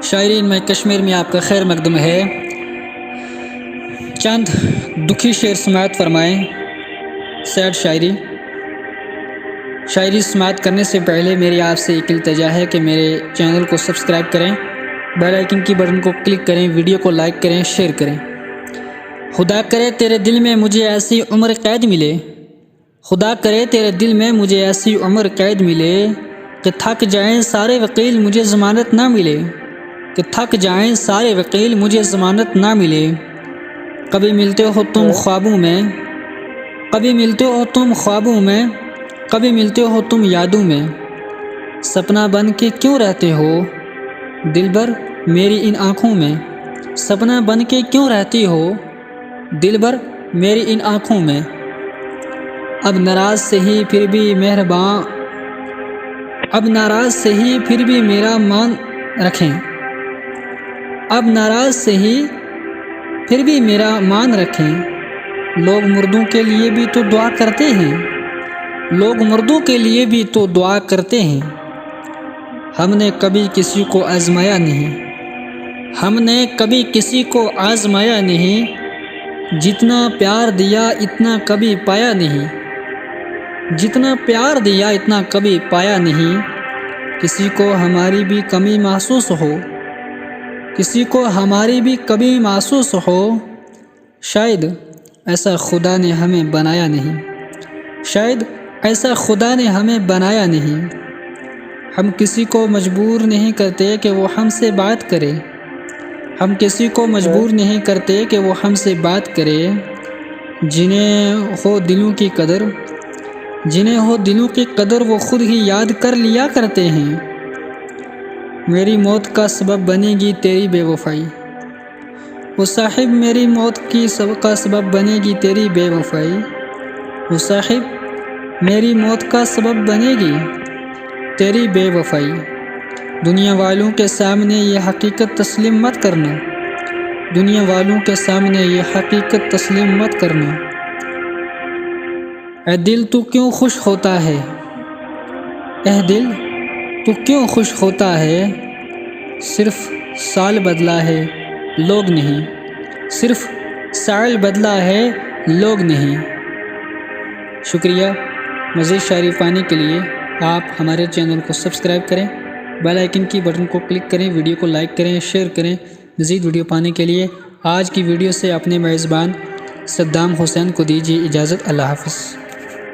شاعرین میں کشمیر میں آپ کا خیر مقدم ہے۔ چند دکھی شعر سماعت فرمائیں۔ سیڈ شاعری سماعت کرنے سے پہلے میری آپ سے ایک التجا ہے کہ میرے چینل کو سبسکرائب کریں، بیل آئیکن کی بٹن کو کلک کریں، ویڈیو کو لائک کریں، شیئر کریں۔ خدا کرے تیرے دل میں مجھے ایسی عمر قید ملے، خدا کرے تیرے دل میں مجھے ایسی عمر قید ملے کہ تھک جائیں سارے وکیل مجھے ضمانت نہ ملے، کہ تھک جائیں سارے وکیل مجھے ضمانت نہ ملے۔ کبھی ملتے ہو تم خوابوں میں، کبھی ملتے ہو تم خوابوں میں، کبھی ملتے ہو تم یادوں میں، سپنا بن کے کیوں رہتے ہو دلبر میری ان آنکھوں میں، سپنا بن کے کیوں رہتی ہو دلبر میری ان آنکھوں میں۔ اب ناراض سے ہی پھر بھی مہرباں، اب ناراض سے ہی پھر بھی میرا مان رکھیں، اب ناراض سے ہی پھر بھی میرا مان رکھیں۔ لوگ مردوں کے لیے بھی تو دعا کرتے ہیں، لوگ مردوں کے لیے بھی تو دعا کرتے ہیں۔ ہم نے کبھی کسی کو آزمایا نہیں، ہم نے کبھی کسی کو آزمایا نہیں، جتنا پیار دیا اتنا کبھی پایا نہیں، جتنا پیار دیا اتنا کبھی پایا نہیں۔ کسی کو ہماری بھی کمی محسوس ہو، کسی کو ہماری بھی کمی محسوس ہو، شاید ایسا خدا نے ہمیں بنایا نہیں، شاید ایسا خدا نے ہمیں بنایا نہیں۔ ہم کسی کو مجبور نہیں کرتے کہ وہ ہم سے بات کرے، ہم کسی کو مجبور نہیں کرتے کہ وہ ہم سے بات کرے۔ جنہیں ہو دلوں کی قدر، جنہیں ہو دلوں کی قدر وہ خود ہی یاد کر لیا کرتے ہیں۔ میری موت کا سبب بنے گی تیری بے وفائی، وہ صاحب میری موت کا سبب بنے گی تیری بے وفائی، وہ صاحب میری موت کا سبب بنے گی تیری بے وفائی۔ دنیا والوں کے سامنے یہ حقیقت تسلیم مت کرنا، دنیا والوں کے سامنے یہ حقیقت تسلیم مت کرنا۔ اے دل تو کیوں خوش ہوتا ہے، اے دل تو کیوں خوش ہوتا ہے، صرف سال بدلا ہے لوگ نہیں، صرف سال بدلا ہے لوگ نہیں۔ شکریہ۔ مزید شاعری پانے کے لیے آپ ہمارے چینل کو سبسکرائب کریں، بیل آئیکن کی بٹن کو کلک کریں، ویڈیو کو لائک کریں، شیئر کریں۔ مزید ویڈیو پانے کے لیے آج کی ویڈیو سے اپنے میزبان صدام حسین کو دیجیے اجازت۔ اللہ حافظ۔